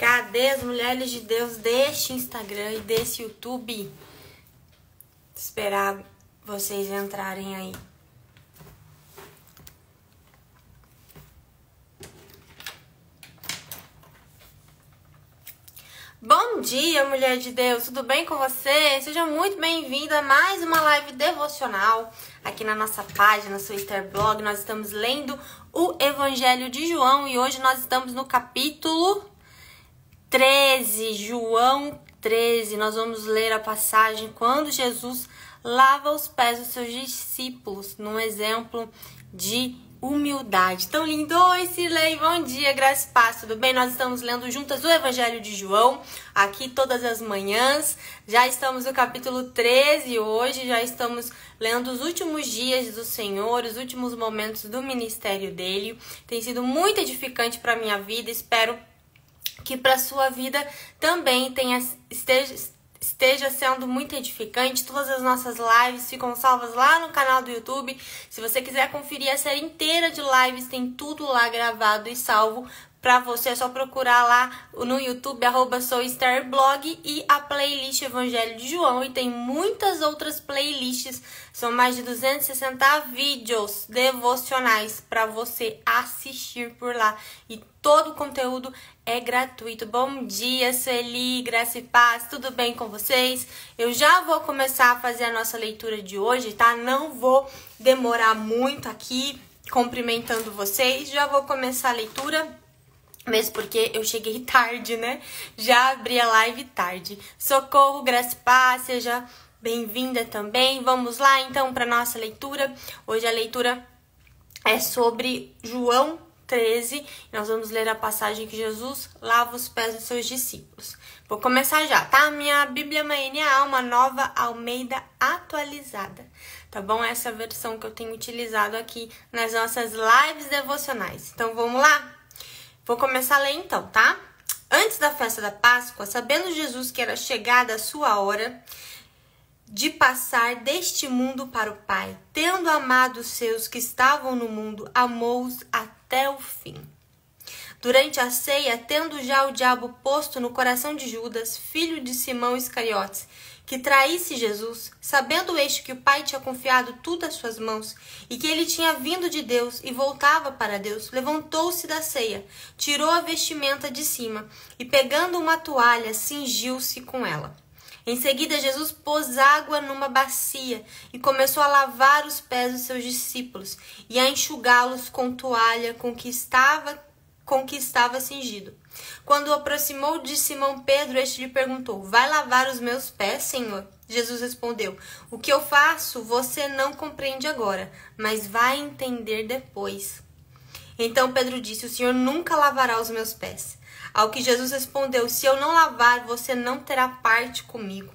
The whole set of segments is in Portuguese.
Cadê as mulheres de Deus deste Instagram e desse YouTube? Esperar vocês entrarem aí. Bom dia, mulher de Deus, tudo bem com você? Seja muito bem-vinda a mais uma live devocional aqui na nossa página, no Easter Blog. Nós estamos lendo o Evangelho de João e hoje nós estamos no capítulo 13, João 13. Nós vamos ler a passagem quando Jesus lava os pés dos seus discípulos, num exemplo de humildade. Tão lindo! Oi, Cirlei, bom dia, graça e paz, tudo bem? Nós estamos lendo juntas o Evangelho de João, aqui todas as manhãs. Já estamos no capítulo 13 hoje, já estamos lendo os últimos dias do Senhor, os últimos momentos do ministério dele. Tem sido muito edificante para a minha vida, espero que para a sua vida também esteja sendo muito edificante. Todas as nossas lives ficam salvas lá no canal do YouTube. Se você quiser conferir a série inteira de lives, tem tudo lá gravado e salvo para você. É só procurar lá no YouTube, @souestarblog e a playlist Evangelho de João. E tem muitas outras playlists, são mais de 260 vídeos devocionais para você assistir por lá. E todo o conteúdo é gratuito. Bom dia, Sueli, graça e paz, tudo bem com vocês? Eu já vou começar a fazer a nossa leitura de hoje, tá? Não vou demorar muito aqui cumprimentando vocês. Já vou começar a leitura, mesmo porque eu cheguei tarde, né? Já abri a live tarde. Socorro, graça e paz, seja bem-vinda também. Vamos lá, então, para nossa leitura. Hoje a leitura é sobre João 13. Nós vamos ler a passagem que Jesus lava os pés dos seus discípulos. Vou começar já, tá? Minha Bíblia Maria, uma nova Almeida atualizada, tá bom? Essa é a versão que eu tenho utilizado aqui nas nossas lives devocionais. Então, vamos lá? Vou começar a ler então, tá? Antes da festa da Páscoa, sabendo Jesus que era chegada a sua hora de passar deste mundo para o Pai, tendo amado os seus que estavam no mundo, amou-os até o fim. Durante a ceia, tendo já o diabo posto no coração de Judas, filho de Simão Iscariotes, que traísse Jesus, sabendo este que o Pai tinha confiado tudo às suas mãos, e que ele tinha vindo de Deus e voltava para Deus, levantou-se da ceia, tirou a vestimenta de cima, e pegando uma toalha, cingiu-se com ela. Em seguida, Jesus pôs água numa bacia e começou a lavar os pés dos seus discípulos e a enxugá-los com toalha com que estava cingido. Quando o aproximou de Simão Pedro, este lhe perguntou: vai lavar os meus pés, Senhor? Jesus respondeu: o que eu faço você não compreende agora, mas vai entender depois. Então Pedro disse: o Senhor nunca lavará os meus pés. Ao que Jesus respondeu: se eu não lavar, você não terá parte comigo.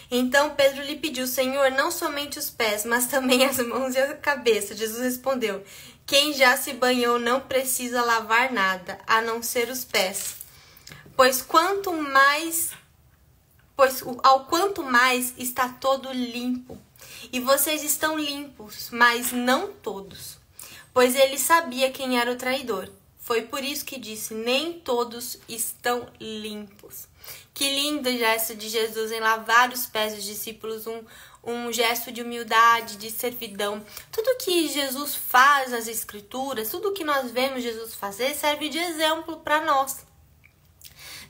Então Pedro lhe pediu: Senhor, não somente os pés, mas também as mãos e a cabeça. Jesus respondeu: quem já se banhou não precisa lavar nada, a não ser os pés. Ao quanto mais está todo limpo. E vocês estão limpos, mas não todos. Pois ele sabia quem era o traidor. Foi por isso que disse: nem todos estão limpos. Que lindo gesto de Jesus em lavar os pés dos discípulos, um gesto de humildade, de servidão. Tudo que Jesus faz nas Escrituras, tudo que nós vemos Jesus fazer, serve de exemplo para nós.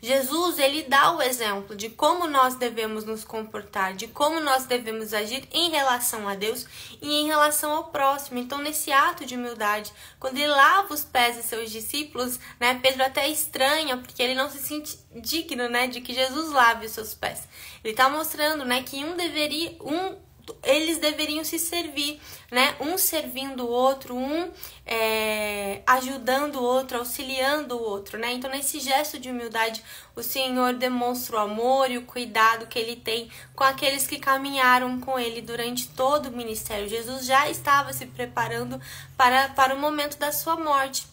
Jesus, ele dá o exemplo de como nós devemos nos comportar, de como nós devemos agir em relação a Deus e em relação ao próximo. Então, nesse ato de humildade, quando ele lava os pés de seus discípulos, né, Pedro até estranha, porque ele não se sente digno, né, de que Jesus lave os seus pés. Ele está mostrando, né, que eles deveriam se servir, né? Um servindo o outro, ajudando o outro, auxiliando o outro, né? Então, nesse gesto de humildade, o Senhor demonstra o amor e o cuidado que ele tem com aqueles que caminharam com ele durante todo o ministério. Jesus já estava se preparando para o momento da sua morte.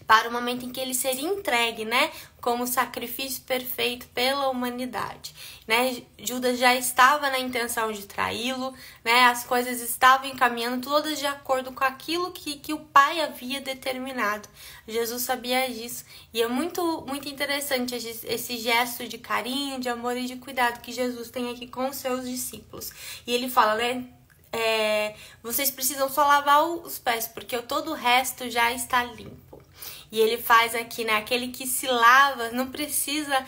para o momento em que ele seria entregue, né, como sacrifício perfeito pela humanidade, né? Judas já estava na intenção de traí-lo, né? As coisas estavam encaminhando todas de acordo com aquilo que o Pai havia determinado. Jesus sabia disso e é muito interessante esse gesto de carinho, de amor e de cuidado que Jesus tem aqui com os seus discípulos. E ele fala, né? Vocês precisam só lavar os pés, porque todo o resto já está limpo. E ele faz aqui, né? Aquele que se lava não precisa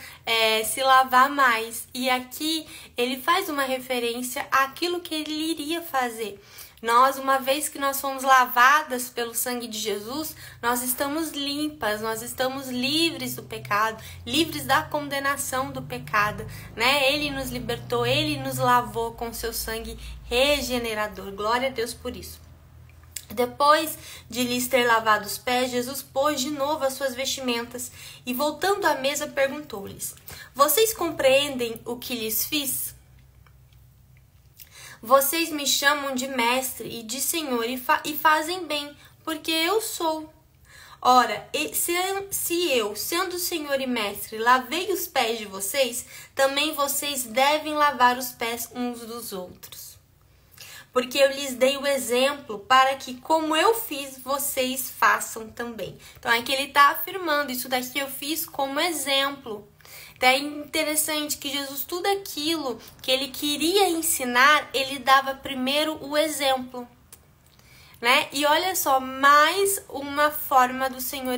se lavar mais. E aqui ele faz uma referência àquilo que ele iria fazer. Nós, uma vez que nós fomos lavadas pelo sangue de Jesus, nós estamos limpas, nós estamos livres do pecado, livres da condenação do pecado, né? Ele nos libertou, ele nos lavou com seu sangue regenerador. Glória a Deus por isso. Depois de lhes ter lavado os pés, Jesus pôs de novo as suas vestimentas e, voltando à mesa, perguntou-lhes: Vocês compreendem o que lhes fiz? Vocês me chamam de mestre e de senhor e fazem bem, porque eu sou. Ora, se eu, sendo senhor e mestre, lavei os pés de vocês, também vocês devem lavar os pés uns dos outros. Porque eu lhes dei o exemplo para que, como eu fiz, vocês façam também. Então, aqui ele está afirmando, isso daqui eu fiz como exemplo. Então, é interessante que Jesus, tudo aquilo que ele queria ensinar, ele dava primeiro o exemplo, né? E olha só, mais uma forma do Senhor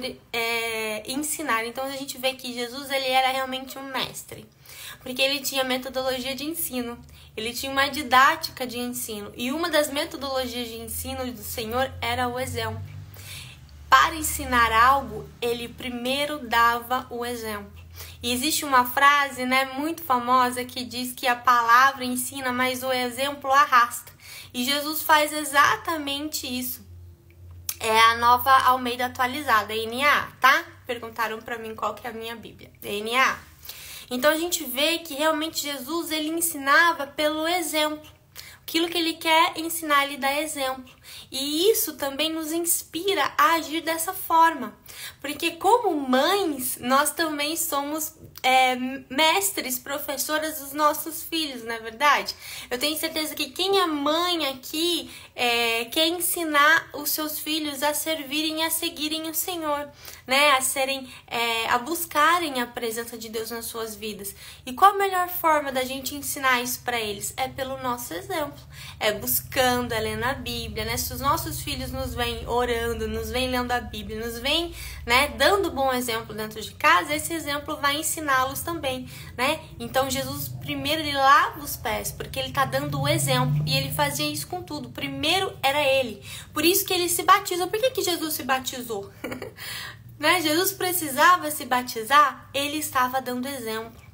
ensinar. Então, a gente vê que Jesus, ele era realmente um mestre, porque ele tinha metodologia de ensino, ele tinha uma didática de ensino, e uma das metodologias de ensino do Senhor era o exemplo. Para ensinar algo, ele primeiro dava o exemplo. E existe uma frase, né, muito famosa que diz que a palavra ensina, mas o exemplo arrasta. E Jesus faz exatamente isso. É a Nova Almeida Atualizada, NA, tá? Perguntaram para mim qual que é a minha Bíblia. NA. Então a gente vê que realmente Jesus, ele ensinava pelo exemplo. Aquilo que ele quer ensinar, ele dá exemplo. E isso também nos inspira a agir dessa forma. Porque como mães, nós também somos mestres, professoras dos nossos filhos, não é verdade? Eu tenho certeza que quem é mãe aqui quer ensinar os seus filhos a servirem e a seguirem o Senhor, né? A buscarem a presença de Deus nas suas vidas. E qual a melhor forma da gente ensinar isso para eles? É pelo nosso exemplo. É buscando, é lendo a Bíblia, né? Se os nossos filhos nos vêm orando, nos vêm lendo a Bíblia, nos vêm, né, dando bom exemplo dentro de casa, esse exemplo vai ensiná-los também, né? Então Jesus primeiro ele lava os pés, porque ele tá dando o exemplo, e ele fazia isso com tudo. Primeiro era ele. Por isso que ele se batizou. Por que Jesus se batizou? Né? Jesus precisava se batizar, ele estava dando exemplo.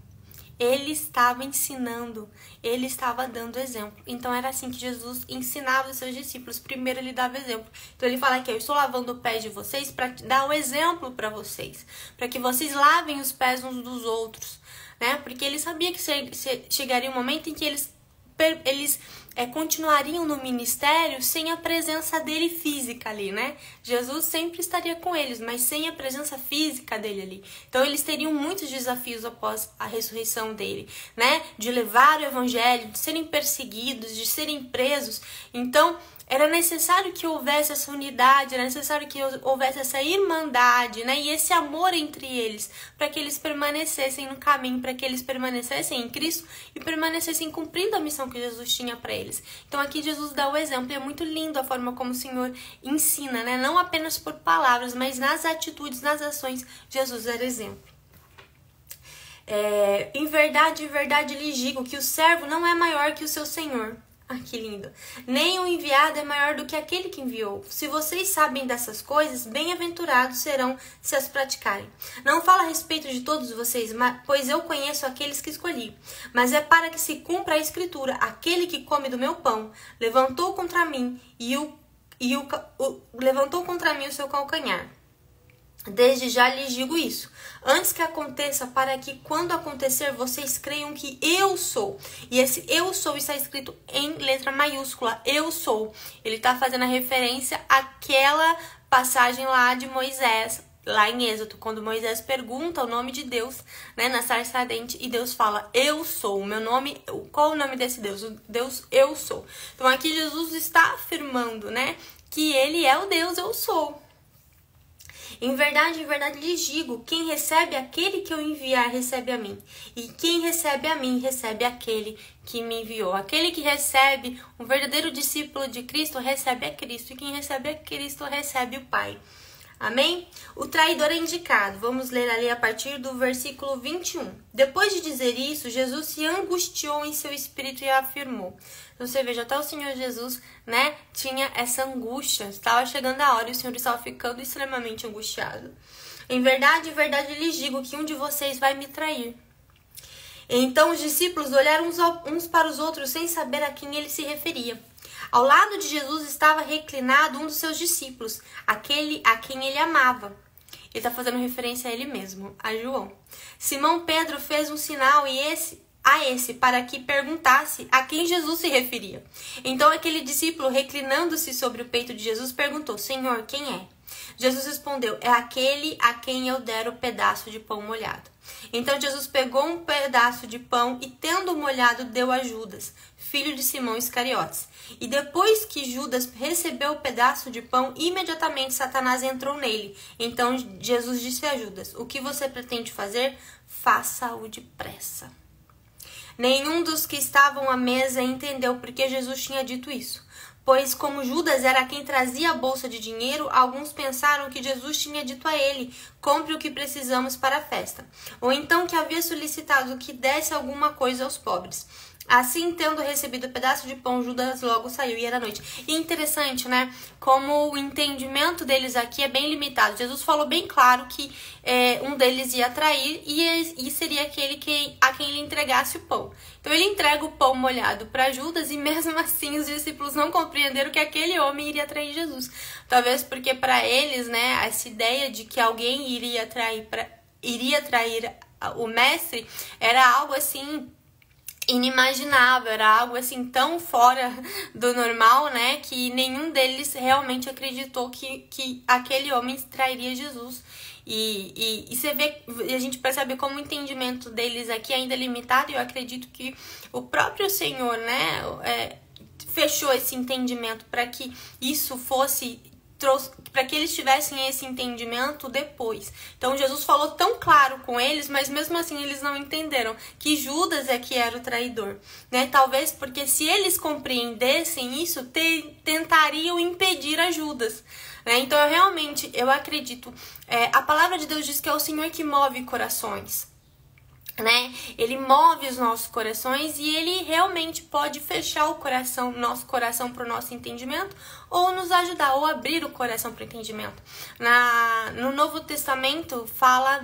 Ele estava ensinando, ele estava dando exemplo. Então era assim que Jesus ensinava os seus discípulos. Primeiro ele dava exemplo. Então ele fala aqui: eu estou lavando o pé de vocês para dar o exemplo para vocês, para que vocês lavem os pés uns dos outros, né? Porque ele sabia que chegaria um momento em que eles continuariam no ministério sem a presença dele física ali, né? Jesus sempre estaria com eles, mas sem a presença física dele ali. Então eles teriam muitos desafios após a ressurreição dele, né? De levar o evangelho, de serem perseguidos, de serem presos. Então era necessário que houvesse essa unidade, era necessário que houvesse essa irmandade, né? E esse amor entre eles, para que eles permanecessem no caminho, para que eles permanecessem em Cristo e permanecessem cumprindo a missão que Jesus tinha para eles. Então aqui Jesus dá o exemplo, e é muito lindo a forma como o Senhor ensina, né? Não apenas por palavras, mas nas atitudes, nas ações, Jesus era exemplo. Em verdade lhes digo que o servo não é maior que o seu senhor. Ah, que lindo. Nem o enviado é maior do que aquele que enviou. Se vocês sabem dessas coisas, bem-aventurados serão se as praticarem. Não falo a respeito de todos vocês, pois eu conheço aqueles que escolhi. Mas é para que se cumpra a escritura: aquele que come do meu pão levantou contra mim levantou contra mim o seu calcanhar. Desde já lhes digo isso, antes que aconteça, para que quando acontecer vocês creiam que eu sou. E esse eu sou está escrito em letra maiúscula, eu sou. Ele está fazendo a referência àquela passagem lá de Moisés, lá em Êxodo, quando Moisés pergunta o nome de Deus, né, na sarça ardente, e Deus fala, eu sou, o meu nome, qual o nome desse Deus? O Deus eu sou. Então aqui Jesus está afirmando, né, que ele é o Deus eu sou. Em verdade lhes digo, quem recebe aquele que eu enviar, recebe a mim. E quem recebe a mim, recebe aquele que me enviou. Aquele que recebe, um verdadeiro discípulo de Cristo, recebe a Cristo. E quem recebe a Cristo, recebe o Pai. Amém? O traidor é indicado. Vamos ler ali a partir do versículo 21. Depois de dizer isso, Jesus se angustiou em seu espírito e afirmou. Então você veja, até o Senhor Jesus, né, tinha essa angústia. Estava chegando a hora e o Senhor estava ficando extremamente angustiado. Em verdade lhes digo que um de vocês vai me trair. Então os discípulos olharam uns para os outros sem saber a quem ele se referia. Ao lado de Jesus estava reclinado um dos seus discípulos, aquele a quem ele amava. Ele está fazendo referência a ele mesmo, a João. Simão Pedro fez um sinal para que perguntasse a quem Jesus se referia. Então aquele discípulo, reclinando-se sobre o peito de Jesus, perguntou, Senhor, quem é? Jesus respondeu, é aquele a quem eu der o pedaço de pão molhado. Então Jesus pegou um pedaço de pão e, tendo molhado, deu a Judas, filho de Simão Iscariotes. E depois que Judas recebeu o pedaço de pão, imediatamente Satanás entrou nele. Então Jesus disse a Judas, o que você pretende fazer? Faça-o depressa. Nenhum dos que estavam à mesa entendeu porque Jesus tinha dito isso. Pois como Judas era quem trazia a bolsa de dinheiro, alguns pensaram que Jesus tinha dito a ele, compre o que precisamos para a festa. Ou então que havia solicitado que desse alguma coisa aos pobres. Assim, tendo recebido o pedaço de pão, Judas logo saiu e era noite. E interessante, né? Como o entendimento deles aqui é bem limitado. Jesus falou bem claro que um deles ia trair e seria aquele a quem ele entregasse o pão. Então ele entrega o pão molhado para Judas e mesmo assim os discípulos não compreenderam que aquele homem iria trair Jesus. Talvez porque para eles, né, essa ideia de que alguém iria trair o mestre era algo assim inimaginável, era algo assim tão fora do normal, né, que nenhum deles realmente acreditou que aquele homem trairia Jesus. E você vê, a gente percebe como o entendimento deles aqui ainda é limitado, e eu acredito que o próprio Senhor, né, fechou esse entendimento para que isso fosse, para que eles tivessem esse entendimento depois. Então Jesus falou tão claro com eles, mas mesmo assim eles não entenderam que Judas é que era o traidor, né? Talvez porque se eles compreendessem isso, tentariam impedir a Judas, né? Então eu acredito, a palavra de Deus diz que é o Senhor que move corações, né? Ele move os nossos corações e ele realmente pode fechar nosso coração para o nosso entendimento, ou nos ajudar, ou abrir o coração para o entendimento. No Novo Testamento,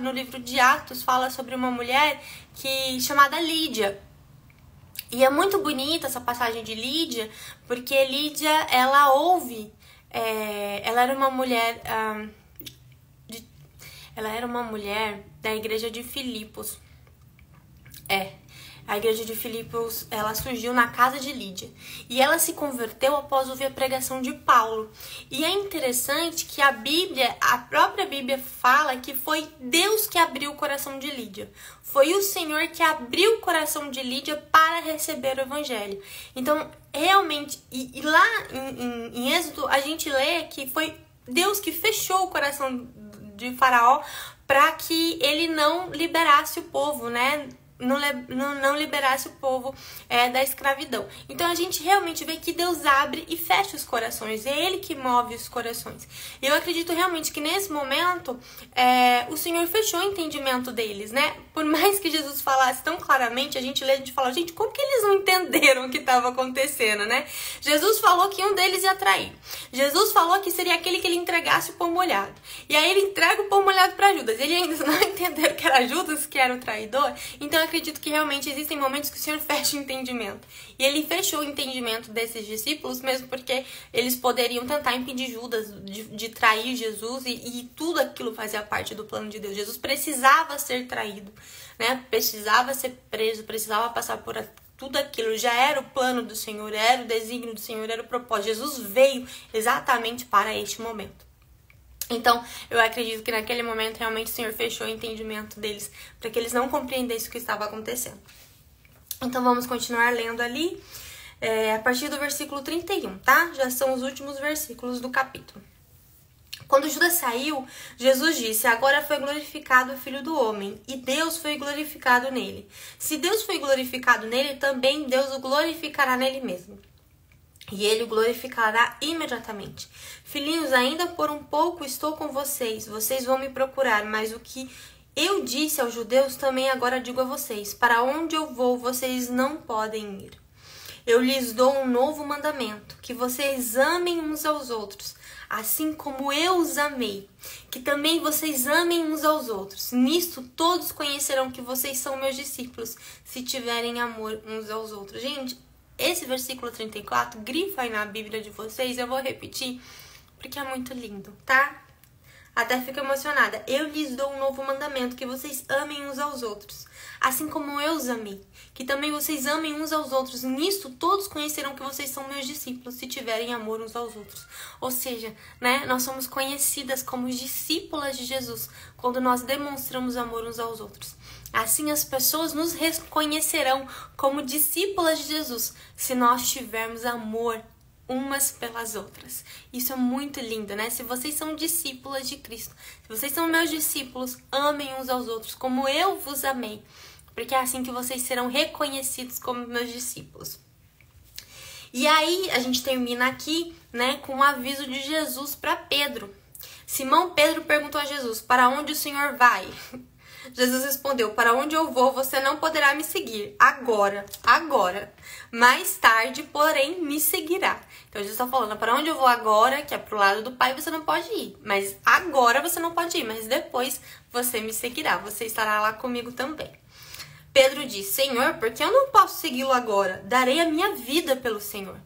no livro de Atos, fala sobre uma mulher chamada Lídia. E é muito bonita essa passagem de Lídia, porque Lídia, ela ouve, ela era uma mulher da igreja de Filipos. A igreja de Filipos, ela surgiu na casa de Lídia. E ela se converteu após ouvir a pregação de Paulo. E é interessante que a própria Bíblia fala que foi Deus que abriu o coração de Lídia. Foi o Senhor que abriu o coração de Lídia para receber o evangelho. Então, realmente, e lá em Êxodo, a gente lê que foi Deus que fechou o coração de Faraó para que ele não liberasse o povo, né? Não liberasse o povo da escravidão. Então a gente realmente vê que Deus abre e fecha os corações. É Ele que move os corações. E eu acredito realmente que nesse momento o Senhor fechou o entendimento deles, né? Por mais que Jesus falasse tão claramente, a gente fala, gente, como que eles não entenderam o que estava acontecendo, né? Jesus falou que um deles ia trair. Jesus falou que seria aquele que ele entregasse o pão molhado. E aí ele entrega o pão molhado para Judas. Eles ainda não entenderam que era Judas que era o traidor. Então eu acredito que realmente existem momentos que o Senhor fecha o entendimento. E ele fechou o entendimento desses discípulos, mesmo porque eles poderiam tentar impedir Judas de trair Jesus, e tudo aquilo fazia parte do plano de Deus. Jesus precisava ser traído, né? Precisava ser preso, precisava passar por tudo aquilo. Já era o plano do Senhor, era o desígnio do Senhor, era o propósito. Jesus veio exatamente para este momento. Então, eu acredito que naquele momento realmente o Senhor fechou o entendimento deles para que eles não compreendessem o que estava acontecendo. Então, vamos continuar lendo ali a partir do versículo 31, tá? Já são os últimos versículos do capítulo. Quando Judas saiu, Jesus disse: agora foi glorificado o Filho do Homem, e Deus foi glorificado nele. Se Deus foi glorificado nele, também Deus o glorificará nele mesmo. E ele o glorificará imediatamente. Filhinhos, ainda por um pouco estou com vocês. Vocês vão me procurar, mas o que eu disse aos judeus também agora digo a vocês: para onde eu vou, vocês não podem ir. Eu lhes dou um novo mandamento, que vocês amem uns aos outros, assim como eu os amei, que também vocês amem uns aos outros. Nisto todos conhecerão que vocês são meus discípulos, se tiverem amor uns aos outros. Gente, esse versículo 34, grifa aí na Bíblia de vocês, eu vou repetir, porque é muito lindo, tá? Até fico emocionada. Eu lhes dou um novo mandamento, que vocês amem uns aos outros, assim como eu os amei, que também vocês amem uns aos outros. Nisto todos conhecerão que vocês são meus discípulos, se tiverem amor uns aos outros. Ou seja, né, nós somos conhecidas como discípulas de Jesus quando nós demonstramos amor uns aos outros. Assim as pessoas nos reconhecerão como discípulas de Jesus, se nós tivermos amor umas pelas outras. Isso é muito lindo, né? Se vocês são discípulas de Cristo, se vocês são meus discípulos, amem uns aos outros como eu vos amei, porque é assim que vocês serão reconhecidos como meus discípulos. E aí a gente termina aqui, né, com um aviso de Jesus para Pedro. Simão Pedro perguntou a Jesus: para onde o Senhor vai? Jesus respondeu: para onde eu vou, você não poderá me seguir agora. Mais tarde, porém, me seguirá. Então, Jesus está falando: para onde eu vou agora, que é pro lado do Pai, você não pode ir. Mas agora você não pode ir, mas depois você me seguirá. Você estará lá comigo também. Pedro disse: Senhor, por que eu não posso segui-lo agora? Darei a minha vida pelo Senhor.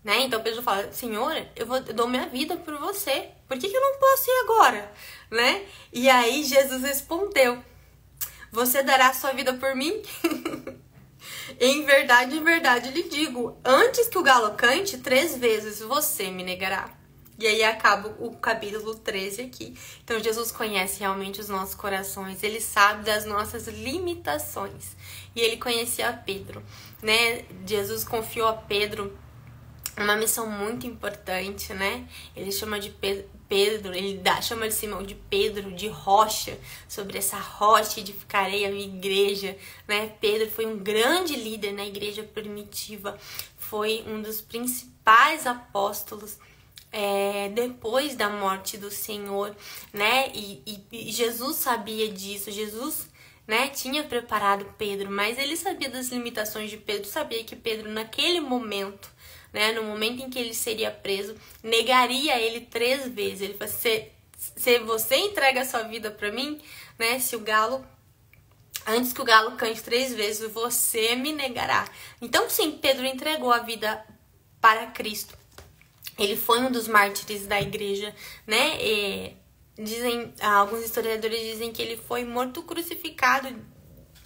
Né? Então, Pedro fala: Senhor, eu dou minha vida por você. Por que eu não posso ir agora? Né? E aí, Jesus respondeu: você dará sua vida por mim? Em verdade lhe digo, antes que o galo cante 3 vezes, você me negará. E aí acaba o capítulo 13 aqui. Então Jesus conhece realmente os nossos corações, ele sabe das nossas limitações. E ele conhecia a Pedro, né? Jesus confiou a Pedro uma missão muito importante, né? Ele chama de Pedro, chama de Simão de Pedro, de rocha. Sobre essa rocha edificarei a minha igreja, né? Pedro foi um grande líder na igreja primitiva, foi um dos principais apóstolos depois da morte do Senhor, né? E Jesus sabia disso, Jesus, né, tinha preparado Pedro, mas ele sabia das limitações de Pedro, sabia que Pedro naquele momento, né, no momento em que ele seria preso, negaria ele 3 vezes. Ele falou: se você entrega a sua vida para mim, né, antes que o galo cante 3 vezes, você me negará. Então, sim, Pedro entregou a vida para Cristo. Ele foi um dos mártires da igreja, né? Alguns historiadores dizem que ele foi morto crucificado,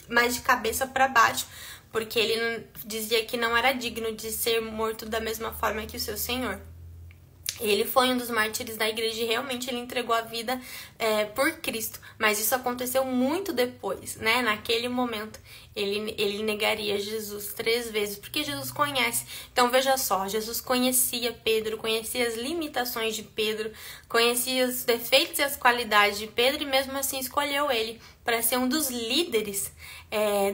mas de cabeça para baixo, porque ele dizia que não era digno de ser morto da mesma forma que o seu Senhor. Ele foi um dos mártires da igreja e realmente ele entregou a vida por Cristo. Mas isso aconteceu muito depois, né? Naquele momento, ele negaria Jesus 3 vezes, porque Jesus conhece. Então, veja só, Jesus conhecia Pedro, conhecia as limitações de Pedro, conhecia os defeitos e as qualidades de Pedro, e mesmo assim escolheu ele para ser um dos líderes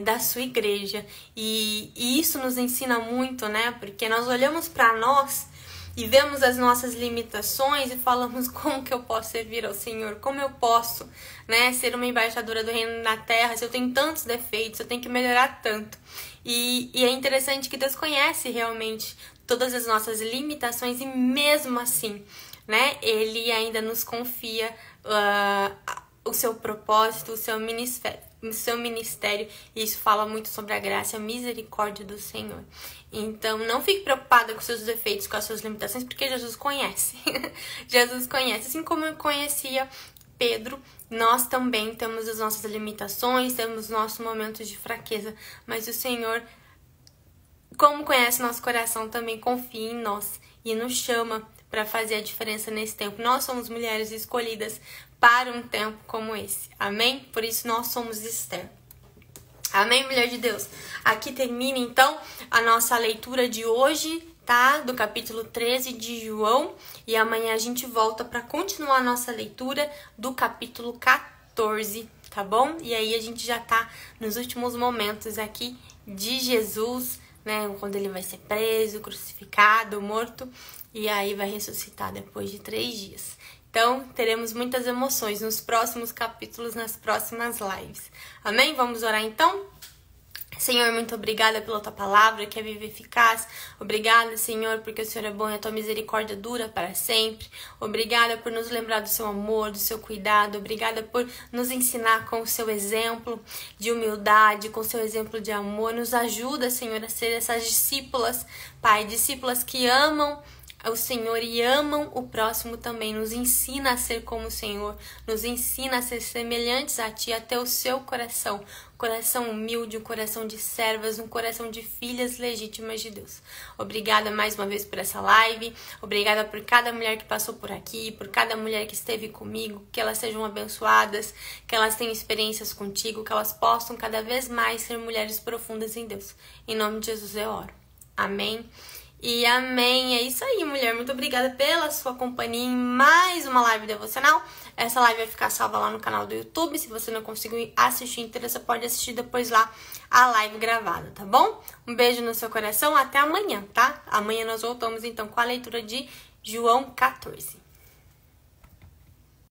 da sua igreja. E isso nos ensina muito, né? Porque nós olhamos para nós e vemos as nossas limitações e falamos: como que eu posso servir ao Senhor? Como eu posso, né, ser uma embaixadora do reino na terra se eu tenho tantos defeitos, eu tenho que melhorar tanto? E é interessante que Deus conhece realmente todas as nossas limitações e mesmo assim, né, Ele ainda nos confia o seu propósito, o seu ministério, e isso fala muito sobre a graça e a misericórdia do Senhor. Então, não fique preocupada com seus defeitos, com as suas limitações, porque Jesus conhece. Jesus conhece, assim como eu conhecia Pedro. Nós também temos as nossas limitações, temos nossos momentos de fraqueza, mas o Senhor, como conhece nosso coração, também confia em nós e nos chama para fazer a diferença nesse tempo. Nós somos mulheres escolhidas para um tempo como esse. Amém? Por isso nós somos Esther. Amém, mulher de Deus? Aqui termina então a nossa leitura de hoje, tá? Do capítulo 13 de João. E amanhã a gente volta para continuar a nossa leitura do capítulo 14, tá bom? E aí a gente já tá nos últimos momentos aqui de Jesus, né? Quando ele vai ser preso, crucificado, morto. E aí vai ressuscitar depois de 3 dias. Então, teremos muitas emoções nos próximos capítulos, nas próximas lives. Amém? Vamos orar então? Senhor, muito obrigada pela tua palavra, que é viva e eficaz. Obrigada, Senhor, porque o Senhor é bom e a tua misericórdia dura para sempre. Obrigada por nos lembrar do seu amor, do seu cuidado. Obrigada por nos ensinar com o seu exemplo de humildade, com o seu exemplo de amor. Nos ajuda, Senhor, a ser essas discípulas, Pai, discípulas que amam o Senhor e amam o próximo também. Nos ensina a ser como o Senhor, nos ensina a ser semelhantes a Ti, a ter o seu coração, coração humilde, um coração de servas, um coração de filhas legítimas de Deus. Obrigada mais uma vez por essa live, obrigada por cada mulher que passou por aqui, por cada mulher que esteve comigo, que elas sejam abençoadas, que elas tenham experiências contigo, que elas possam cada vez mais ser mulheres profundas em Deus. Em nome de Jesus eu oro. Amém. E amém. É isso aí, mulher. Muito obrigada pela sua companhia em mais uma live devocional. Essa live vai ficar salva lá no canal do YouTube. Se você não conseguiu assistir inteira, você pode assistir depois lá a live gravada, tá bom? Um beijo no seu coração. Até amanhã, tá? Amanhã nós voltamos então com a leitura de João 14.